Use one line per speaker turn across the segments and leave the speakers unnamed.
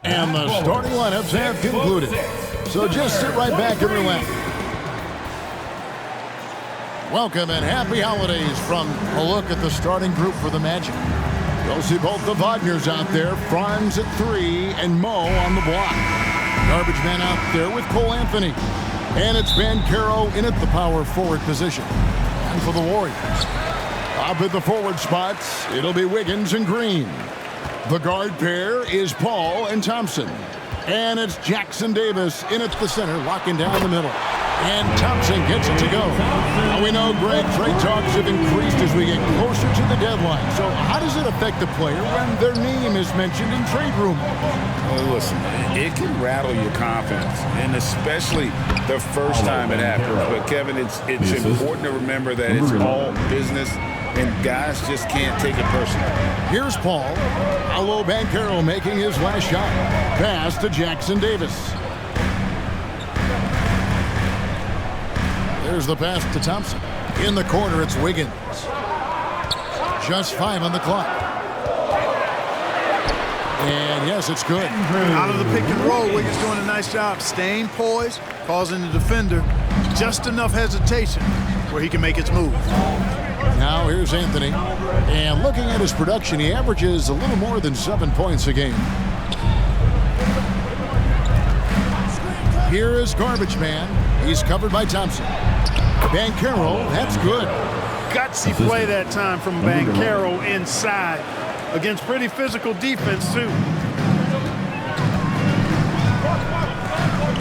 And the starting lineups have concluded. So just sit right back and relax. Welcome and happy holidays from a look at the starting group for the Magic. You'll see both the Wagners out there, Franz at 3 and Mo on the block. Garbage man out there with Cole Anthony. And it's Banchero in at the power forward position. And for the Warriors, up at the forward spots, it'll be Wiggins and Green. The guard pair is Paul and Thompson. And it's Jackson Davis in at the center, locking down the middle. And Thompson gets it to go. Now we know, Greg, trade talks have increased as we get closer to the deadline. So how does it affect the player when their name is mentioned in trade rumors?
Well, listen, it can rattle your confidence, and especially the first time it happens. But, Kevin, it's important to remember that it's all business, and guys just can't take it personally.
Here's Paul. Paolo Banchero making his last shot. Pass to Jackson Davis. There's the pass to Thompson. In the corner, it's Wiggins. Just 5 on the clock. And yes, it's good.
Out of the pick and roll, Wiggins doing a nice job staying poised, causing the defender just enough hesitation where he can make his move.
Now here's Anthony. And looking at his production, he averages a little more than 7 points a game. Here is Garbage Man. He's covered by Thompson. Banchero, that's good.
Gutsy play that time from Banchero inside against pretty physical defense, too.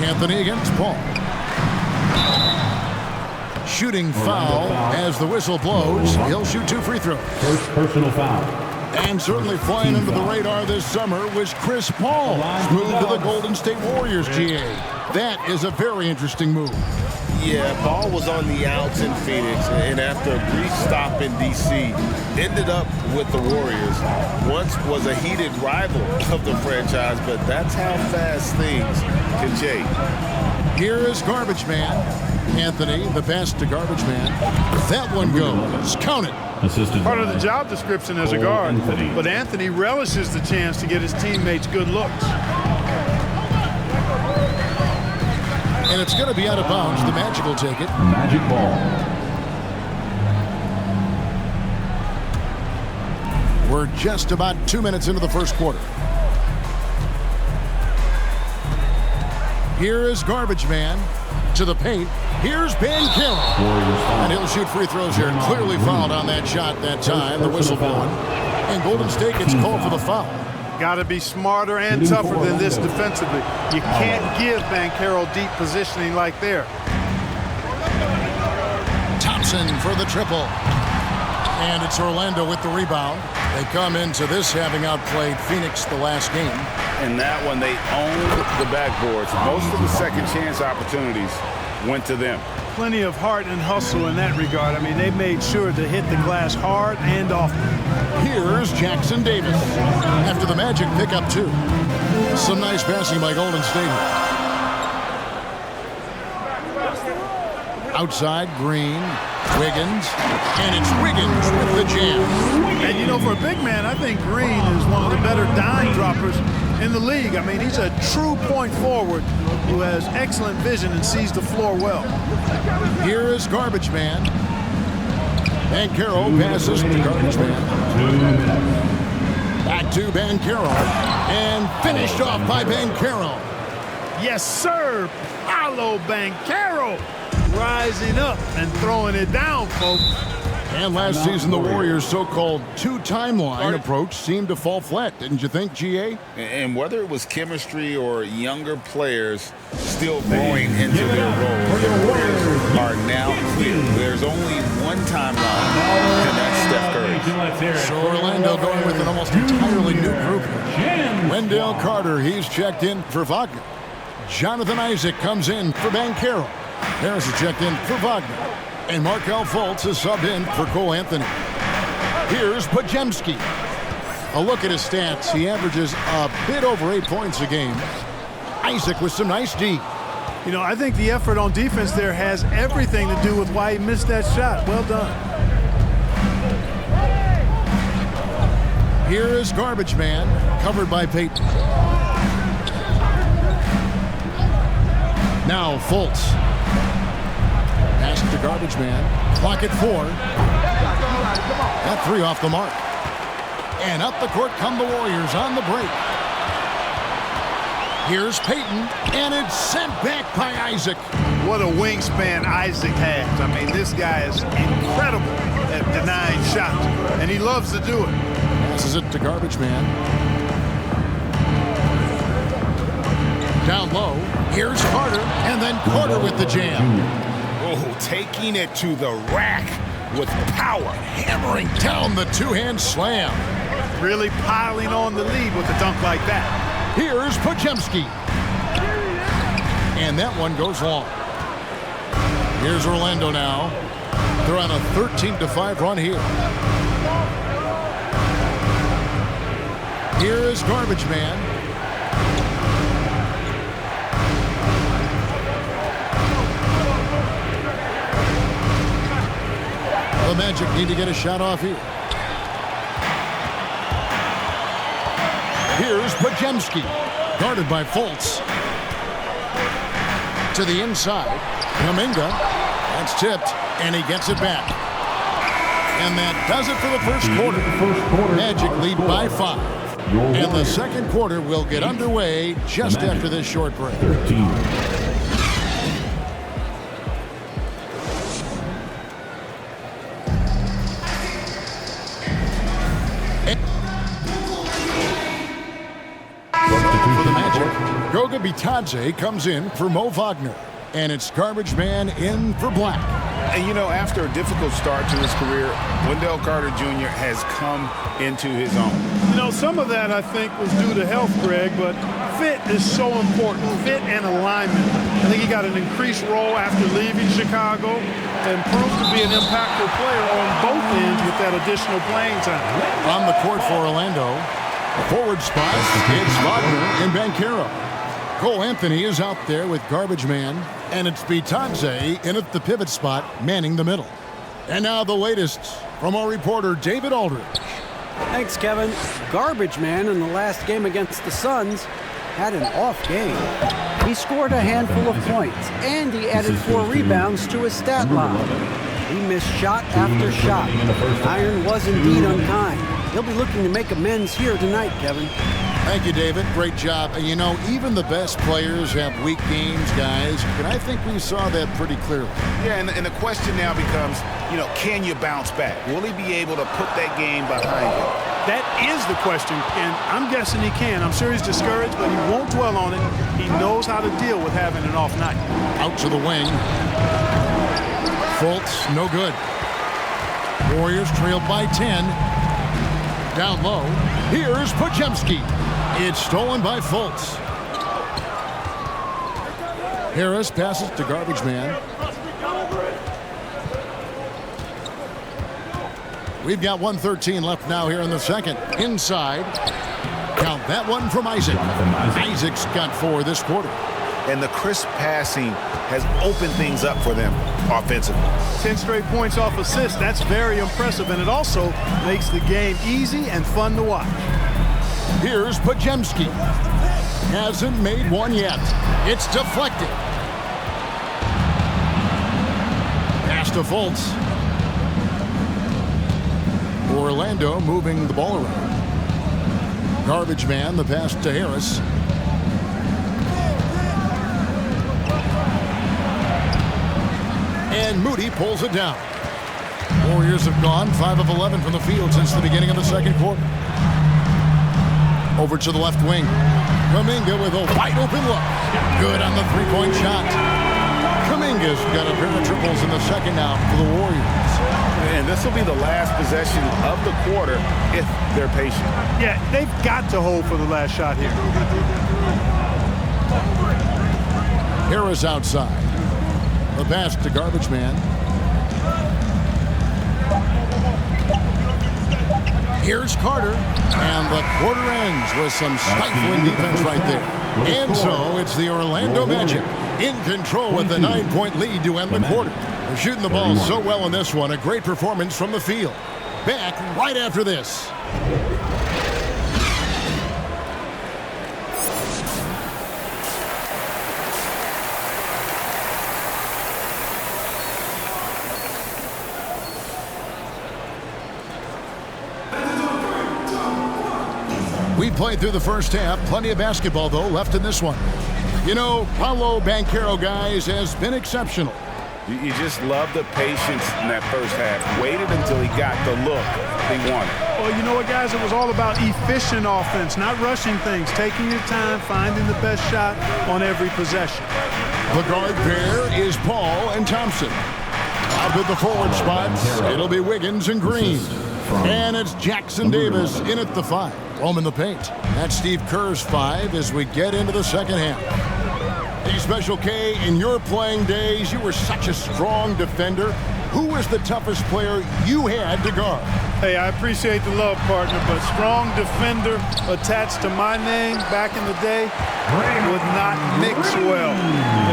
Anthony against Paul. Shooting foul as the whistle blows. He'll shoot 2 free throws.
First personal foul.
And certainly flying under the radar this summer was Chris Paul. Moved to the Golden State Warriors, GA. That is a very interesting move.
Yeah, Paul was on the outs in Phoenix, and after a brief stop in D.C., ended up with the Warriors. Once was a heated rival of the franchise, but that's how fast things can change.
Here is Garbage Man. Anthony, the pass to Garbage Man. That one goes. Count it.
Part of the job description as a guard, but Anthony relishes the chance to get his teammates good looks.
And it's going to be out of bounds. The Magic will take it.
Magic ball.
We're just about 2 minutes into the first quarter. Here is Garbage Man to the paint. Here's Banchero. And he'll shoot free throws here. Clearly fouled on that shot that time. The whistle blowing. And Golden State gets called for the foul.
Got to be smarter and tougher than this defensively. You can't give Banchero deep positioning like there.
Thompson for the triple. And it's Orlando with the rebound. They come into this having outplayed Phoenix the last game.
And that one, they owned the backboards. Most of the second chance opportunities went to them.
Plenty of heart and hustle in that regard. I mean, they made sure to hit the glass hard and often.
Here's Jackson Davis. After the Magic pick up 2. Some nice passing by Golden State. Outside, Green, Wiggins, and it's Wiggins with the jam.
And you know, for a big man, I think Green is one of the better dime droppers in the league. I mean, he's a true point forward who has excellent vision and sees the floor well.
Here is Garbage Man. Banchero passes to Garbage Man. Back to Banchero. And finished off by Banchero.
Yes, sir. Paolo Banchero rising up and throwing it down, folks.
And last season, the Warriors' so-called two-timeline approach seemed to fall flat, didn't you think, GA?
And whether it was chemistry or younger players still growing into their roles, the Warriors are now clear. There's only one timeline, and that's Steph Curry.
So Orlando going with an almost entirely new group. Wendell Carter, he's checked in for Wagner. Jonathan Isaac comes in for Banchero. Harris is checked in for Wagner. And Markelle Fultz is subbed in for Cole Anthony. Here's Podziemski. A look at his stats. He averages a bit over 8 points a game. Isaac with some nice D.
You know, I think the effort on defense there has everything to do with why he missed that shot. Well done.
Here is Garbage Man, covered by Peyton. Now Fultz. Pass to Garbage Man. Clock at 4. That 3 off the mark. And up the court come the Warriors on the break. Here's Payton, and it's sent back by Isaac.
What a wingspan Isaac has. I mean, this guy is incredible at denying shots, and he loves to do it.
Passes it to Garbage Man. Down low, here's Carter, and then Carter with the jam.
Oh, taking it to the rack with power.
Hammering down the two-hand slam.
Really piling on the lead with a dunk like that.
Here's Podziemski. And that one goes long. Here's Orlando now. They're on a 13-5 run here. Here is Garbage Man. The Magic need to get a shot off here. Here's Podziemski, guarded by Fultz. To the inside, Kuminga. That's tipped, and he gets it back. And that does it for the first quarter. Magic lead by 5. And the second quarter will get underway just after this short break. For the Magic, Goga Bitadze comes in for Mo Wagner. And it's Garbage Man in for Black.
And, you know, after a difficult start to his career, Wendell Carter Jr. has come into his own.
You know, some of that, I think, was due to health, Greg, but fit is so important. Fit and alignment. I think he got an increased role after leaving Chicago and proved to be an impactful player on both ends with that additional playing time.
On the court for Orlando, forward spot, it's Wagner and Banchero. Cole Anthony is out there with Garbage Man, and it's Bitadze in at the pivot spot, manning the middle. And now the latest from our reporter, David Aldridge.
Thanks, Kevin. Garbage Man in the last game against the Suns had an off game. He scored a handful of points, and he added 4 rebounds to his stat line. He missed shot after shot. Iron was indeed unkind. He'll be looking to make amends here tonight, Kevin.
Thank you, David. Great job. And you know, even the best players have weak games, guys. And I think we saw that pretty clearly.
Yeah, and the question now becomes, you know, can you bounce back? Will he be able to put that game behind him?
That is the question, and I'm guessing he can. I'm sure he's discouraged, but he won't dwell on it. He knows how to deal with having an off night.
Out to the wing. Fultz, no good. Warriors trail by 10. Down low. Here's Podziemski. It's stolen by Fultz. Harris passes to Garbage Man. We've got 1:13 left now here in the second. Inside. Count that one from Isaac. Isaac's got 4 this quarter.
And the crisp passing has opened things up for them offensively.
10 straight points off assists. That's very impressive, and it also makes the game easy and fun to watch.
Here's Podziemski. Hasn't made one yet. It's deflected. Pass to Fultz. Orlando moving the ball around. Garbage Man, the pass to Harris. And Moody pulls it down. Warriors have gone 5 of 11 from the field since the beginning of the second quarter. Over to the left wing. Kuminga with a wide open look. Good on the three-point shot. Kuminga's got a pair of triples in the second now for the Warriors.
And this will be the last possession of the quarter if they're patient.
Yeah, they've got to hold for the last shot here.
Harris outside. The pass to Garbage Man. Here's Carter. And the quarter ends with some stifling defense right there. And so it's the Orlando Magic in control with the 9-point lead to end the quarter. They're shooting the ball so well in this one. A great performance from the field. Back right after this. We played through the first half. Plenty of basketball, though, left in this one. You know, Paolo Banchero, guys, has been exceptional.
You just love the patience in that first half. Waited until he got the look he wanted.
Well, you know what, guys? It was all about efficient offense, not rushing things, taking your time, finding the best shot on every possession.
The guard pair is Paul and Thompson. Up at the forward spots, it'll be Wiggins and Green. And it's Jackson Davis in at the 5. Roaming the paint. That's Steve Kerr's 5 as we get into the second half. Hey, Special K, in your playing days, you were such a strong defender. Who was the toughest player you had to guard?
Hey, I appreciate the love, partner, but strong defender attached to my name back in the day would not mix well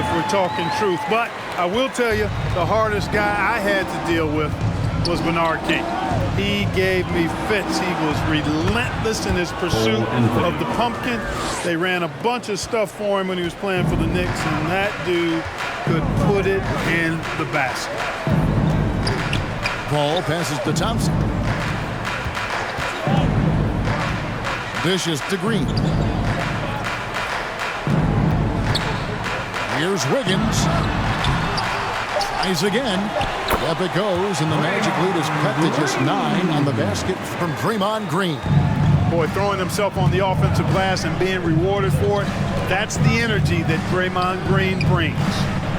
if we're talking truth. But I will tell you, the hardest guy I had to deal with was Bernard King. He gave me fits. He was relentless in his pursuit of the pumpkin. They ran a bunch of stuff for him when he was playing for the Knicks, and that dude could put it in the basket.
Paul passes to Thompson. Dishes to Green. Here's Wiggins. Tries again. Up it goes, and the Magic lead is cut to just 9 on the basket from Draymond Green.
Boy, throwing himself on the offensive glass and being rewarded for it, that's the energy that Draymond Green brings.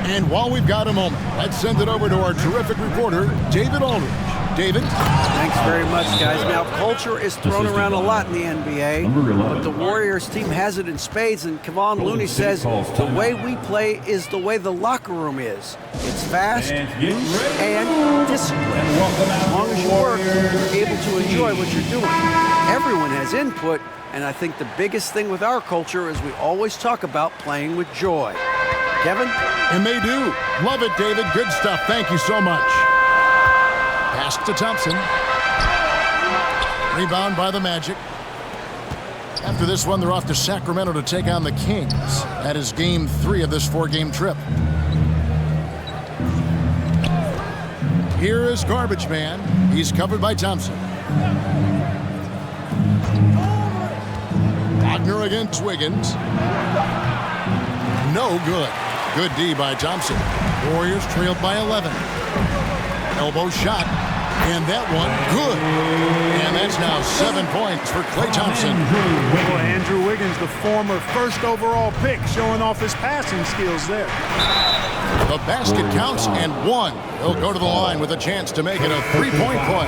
And while we've got a moment, let's send it over to our terrific reporter, David Aldridge. David?
Thanks very much, guys. Now, culture is thrown around a lot in the NBA, but the Warriors team has it in spades, and Kevon Looney says the way we play is the way the locker room is. It's fast, loose, and disciplined. As long as you work, you're able to enjoy what you're doing. Everyone has input, and I think the biggest thing with our culture is we always talk about playing with joy. Kevin?
And they do. Love it, David. Good stuff. Thank you so much. Pass to Thompson. Rebound by the Magic. After this one, they're off to Sacramento to take on the Kings. That is game 3 of this 4-game trip. Here is Garbage Man. He's covered by Thompson. Wagner against Wiggins. No good. Good D by Thompson. Warriors trailed by 11. Elbow shot. And that one, good. And that's now 7 points for Klay Thompson.
Boy, Andrew Wiggins, the former first overall pick, showing off his passing skills there.
The basket counts and 1. He'll go to the line with a chance to make it a 3-point play.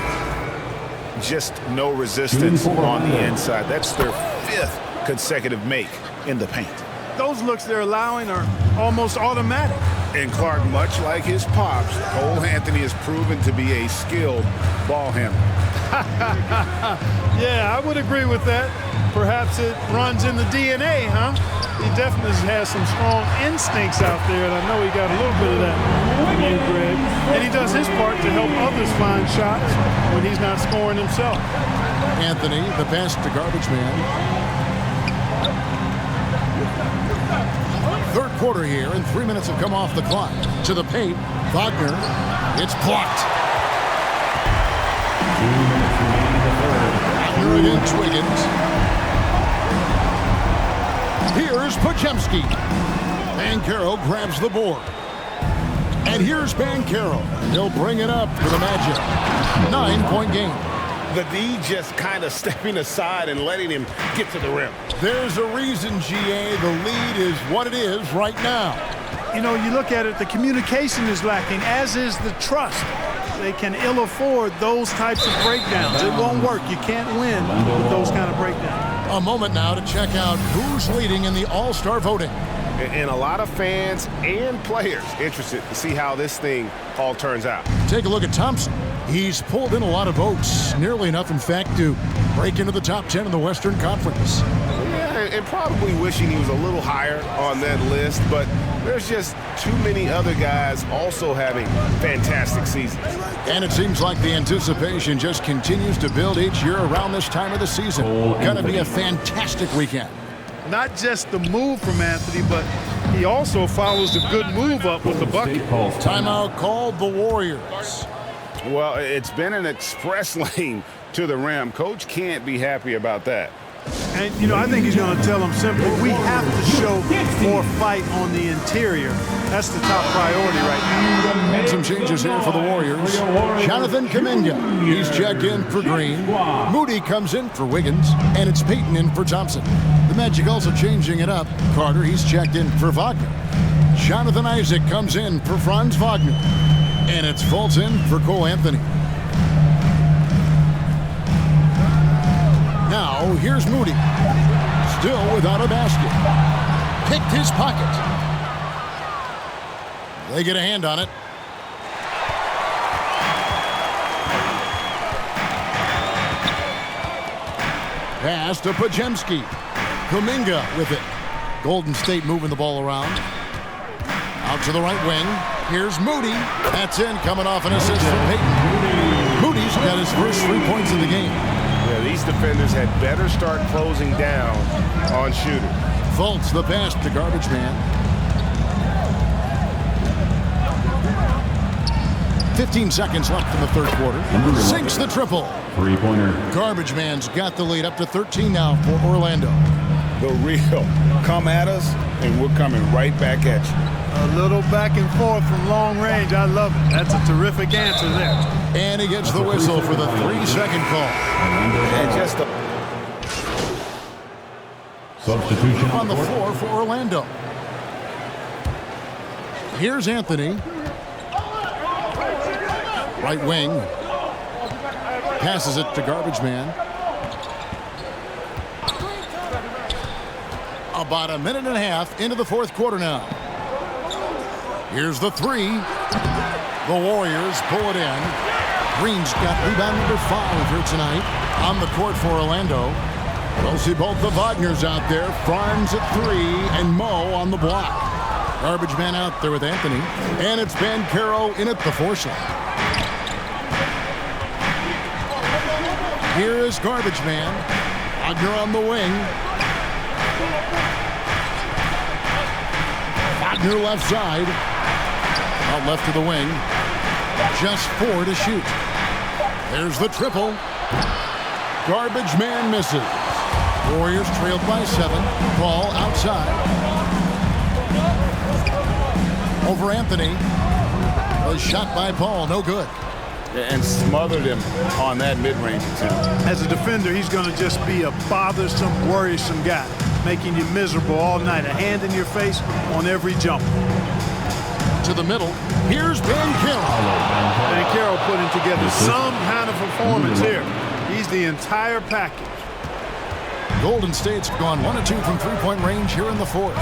Just no resistance on the inside. That's their 5th consecutive make in the paint.
Those looks they're allowing are almost automatic.
And Clark, much like his pops, Cole Anthony has proven to be a skilled ball handler.
Yeah, I would agree with that. Perhaps it runs in the DNA, huh? He definitely has some strong instincts out there, and I know he got a little bit of that from you, Greg. And he does his part to help others find shots when he's not scoring himself.
Anthony, the pass to Garbage Man. Third quarter here, and 3 minutes have come off the clock. To the paint, Wagner. It's blocked. Wagner against Wiggins. Here's Podziemski. Banchero grabs the board. And here's Banchero. He'll bring it up for the Magic. 9-point game.
The D just kind of stepping aside and letting him get to the rim.
There's a reason, GA, the lead is what it is right now.
You know, you look at it, the communication is lacking, as is the trust. They can ill afford those types of breakdowns. It won't work. You can't win with those kind of breakdowns.
A moment now to check out who's leading in the All-Star voting.
And a lot of fans and players interested to see how this thing all turns out.
Take a look at Thompson. He's pulled in a lot of votes, nearly enough, in fact, to break into the top 10 in the Western Conference.
Yeah, and probably wishing he was a little higher on that list, but there's just too many other guys also having fantastic seasons.
And it seems like the anticipation just continues to build each year around this time of the season. Gonna be a fantastic weekend.
Not just the move from Anthony, but he also follows the good move up with the bucket.
Timeout called the Warriors.
Well, it's been an express lane to the rim. Coach can't be happy about that.
And, you know, I think he's going to tell them simply, we have to show more fight on the interior. That's the top priority right now.
Some changes here for the Warriors. Jonathan Kuminga, he's checked in for Green. Moody comes in for Wiggins, and it's Payton in for Thompson. The Magic also changing it up. Carter, he's checked in for Wagner. Jonathan Isaac comes in for Franz Wagner, and it's Fultz in for Cole Anthony. Now, here's Moody. Still without a basket. Picked his pocket. They get a hand on it. Pass to Pajemski. Kuminga with it. Golden State moving the ball around. Out to the right wing. Here's Moody. That's in, coming off an assist from Payton. Moody's got his first 3 points of the game.
Yeah, these defenders had better start closing down on shooters.
Fultz the pass to Garbage Man. 15 seconds left in the third quarter. Sinks the triple.
Three-pointer.
Garbage Man's got the lead up to 13 now for Orlando.
The real. Come at us, and we're coming right back at you.
A little back and forth from long range. I love it. That's a terrific answer there.
And he gets the whistle for the 3-second call.
And just a
Substitution
On the floor for Orlando. Here's Anthony. Right wing. Passes it to Garbage Man. About a minute and a half into the fourth quarter now. Here's the three. The Warriors pull it in. Green's got rebound number 5 here tonight on the court for Orlando. We'll see both the Wagners out there. Franz at 3 and Mo on the block. Garbage Man out there with Anthony. And it's Banchero in at the 4 slot. Here is Garbage Man. Wagner on the wing. Wagner left side. Out left to the wing. Just 4 to shoot. There's the triple. Garbage Man misses. Warriors trailed by 7. Ball outside. Over Anthony. A shot by Paul, no good.
and smothered him on that mid-range attempt.
As a defender, he's going to just be a bothersome, worrisome guy, making you miserable all night, a hand in your face on every jump.
To the middle, here's Banchero.
Banchero putting together some kind of performance here. He's the entire package.
Golden State's gone 1 of 2 from three-point range here in the fourth.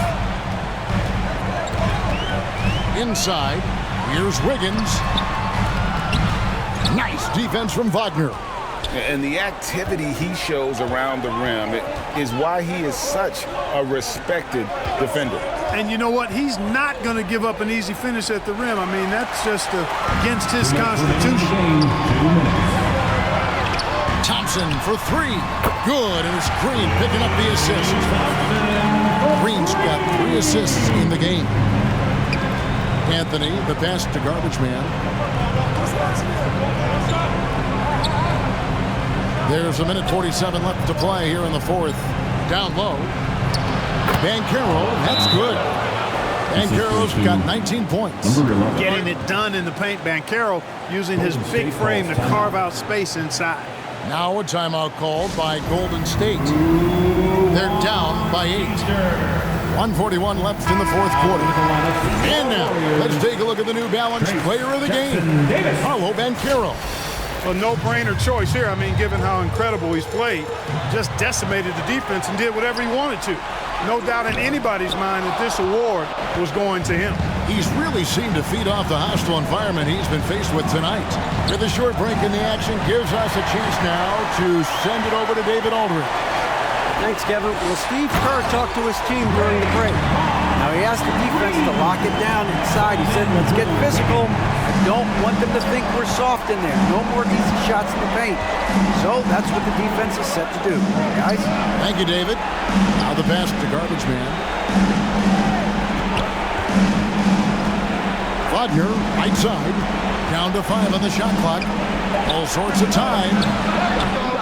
Inside, here's Wiggins. Nice defense from Wagner.
And the activity he shows around the rim is why he is such a respected defender.
And you know what? He's not going to give up an easy finish at the rim. I mean, that's just against his constitution.
Thompson for 3. Good, and it's Green picking up the assist. Green's got 3 assists in the game. Anthony, the pass to Garbage Man. There's a minute 47 left to play here in the fourth. Down low. Banchero, that's good. Banchero's got 19 points.
Getting it done in the paint. Banchero using his big frame to carve out space inside.
Now a timeout called by Golden State. They're down by 8. 1:41 left in the fourth quarter. And now, let's take a look at the New Balance player of the game, Paolo Banchero.
A no-brainer choice here. I mean, given how incredible he's played, just decimated the defense and did whatever he wanted to. No doubt in anybody's mind that this award was going to him.
He's really seemed to feed off the hostile environment he's been faced with tonight. With a short break in the action, gives us a chance now to send it over to David Aldridge.
Thanks, Kevin. Well, Steve Kerr talked to his team during the break. Now, he asked the defense to lock it down inside. He said, let's get physical. I don't want them to think we're soft in there. No more easy shots in the paint. So that's what the defense is set to do. Guys?
Thank you, David. Now the pass to Garbage Man. Wagner, right side. Down to 5 on the shot clock. All sorts of time.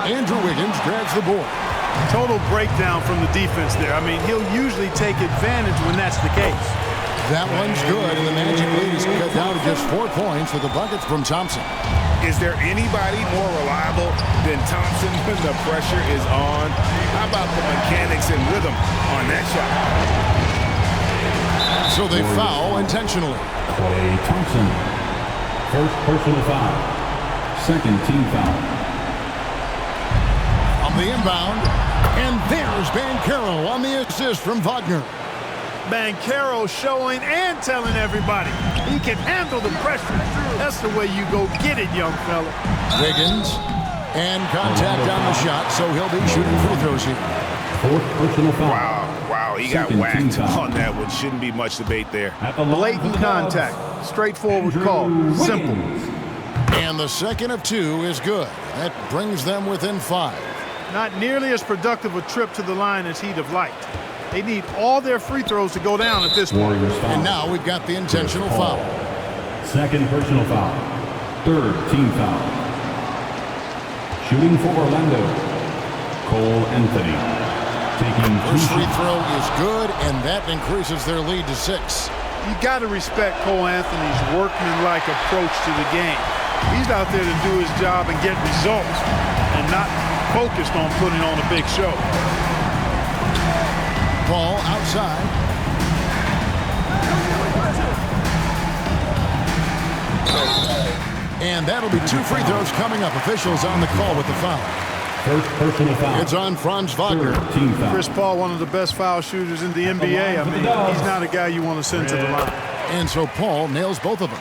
Andrew Wiggins grabs the board.
Total breakdown from the defense there. I mean, he'll usually take advantage when that's the case.
That one's good, and the Magic lead is cut down to just 4 points with the buckets from Thompson.
Is there anybody more reliable than Thompson when the pressure is on? How about the mechanics and rhythm on that shot?
So they foul intentionally.
Klay Thompson. First personal foul. Second team foul.
On the inbound, and there's Banchero on the assist from Wagner.
Banchero showing and telling everybody he can handle the pressure. That's the way you go get it, young fella.
Wiggins, and contact on the shot, so he'll be shooting free throws here.
Fourth personal foul.
Wow, he
Second
got
team
whacked
foul.
on that one. Shouldn't be much debate there.
At the line
Blatant
for the Dubs,
contact. Straightforward
Andrew
call.
Wiggins.
Simple.
And the second of 2 is good. That brings them within 5.
Not nearly as productive a trip to the line as he'd have liked. They need all their free throws to go down at this point.
Warriors foul.
And now we've got the intentional
Chris Paul.
foul.
Second personal foul. Third team foul. Shooting for Orlando. Cole Anthony. Taking 2
First free
shots.
throw is good, and that increases their lead to 6.
You got to respect Cole Anthony's workmanlike approach to the game. He's out there to do his job and get results and not focused on putting on a big show.
Ball outside. And that'll be 2 free throws coming up. Officials on the call with the foul.
First personal foul.
It's on Franz Wagner.
Third team foul.
Chris Paul, one of the best foul shooters in the NBA. I mean, he's not a guy you want to send to the line.
And so Paul nails both of them.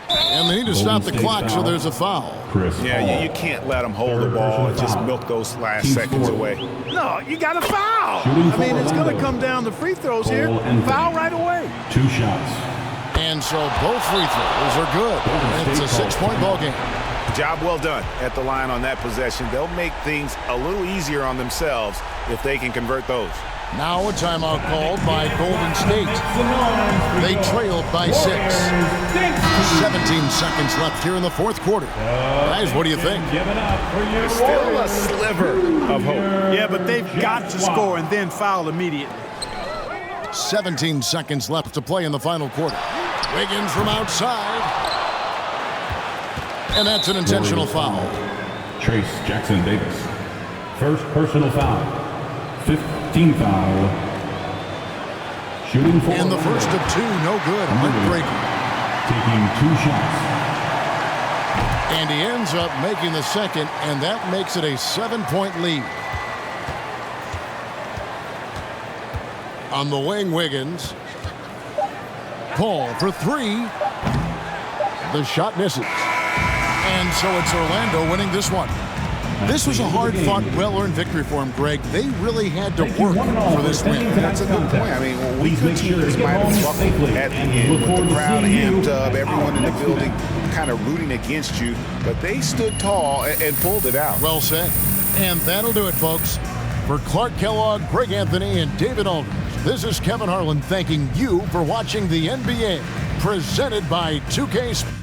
And they need to stop the
Golden State
clock, so
foul.
there's a foul.
Chris
Yeah,
Paul.
you can't let them hold the
Third
ball and
personal
just
foul.
milk those last
Team
seconds
sport.
away.
No, you got to foul.
Shooting
I mean,
for
it's going to
Orlando.
come down to free throws here.
Cole Anthony.
Foul right away.
2 shots.
And so both free throws are good. And it's a 6-point ball game.
Job well done at the line on that possession. They'll make things a little easier on themselves if they can convert those.
Now a timeout called by Golden State. They trailed by 6. 17 seconds left here in the 4th quarter. Guys, what do you think?
Still a sliver of hope.
Yeah, but they've got to score and then foul immediately.
17 seconds left to play in the final quarter. Wiggins from outside. And that's an intentional foul.
Trace Jackson Davis. First personal foul. 15 foul. Shooting for
And the first of 2, no good. Heartbreaking.
Taking 2 shots.
And he ends up making the second, and that makes it a 7-point lead. On the wing, Wiggins. Paul for 3. The shot misses. And so it's Orlando winning this one. This was a hard-fought, well-earned victory for him, Greg. They really had to work for this win.
That's a good point. I mean, we could teams might have buckled at the end with the crowd amped up, everyone in the building kind of rooting against you, but they stood tall and pulled it out.
Well said. And that'll do it, folks. For Clark Kellogg, Greg Anthony, and David Aldridge, this is Kevin Harlan thanking you for watching the NBA, presented by 2K Sports.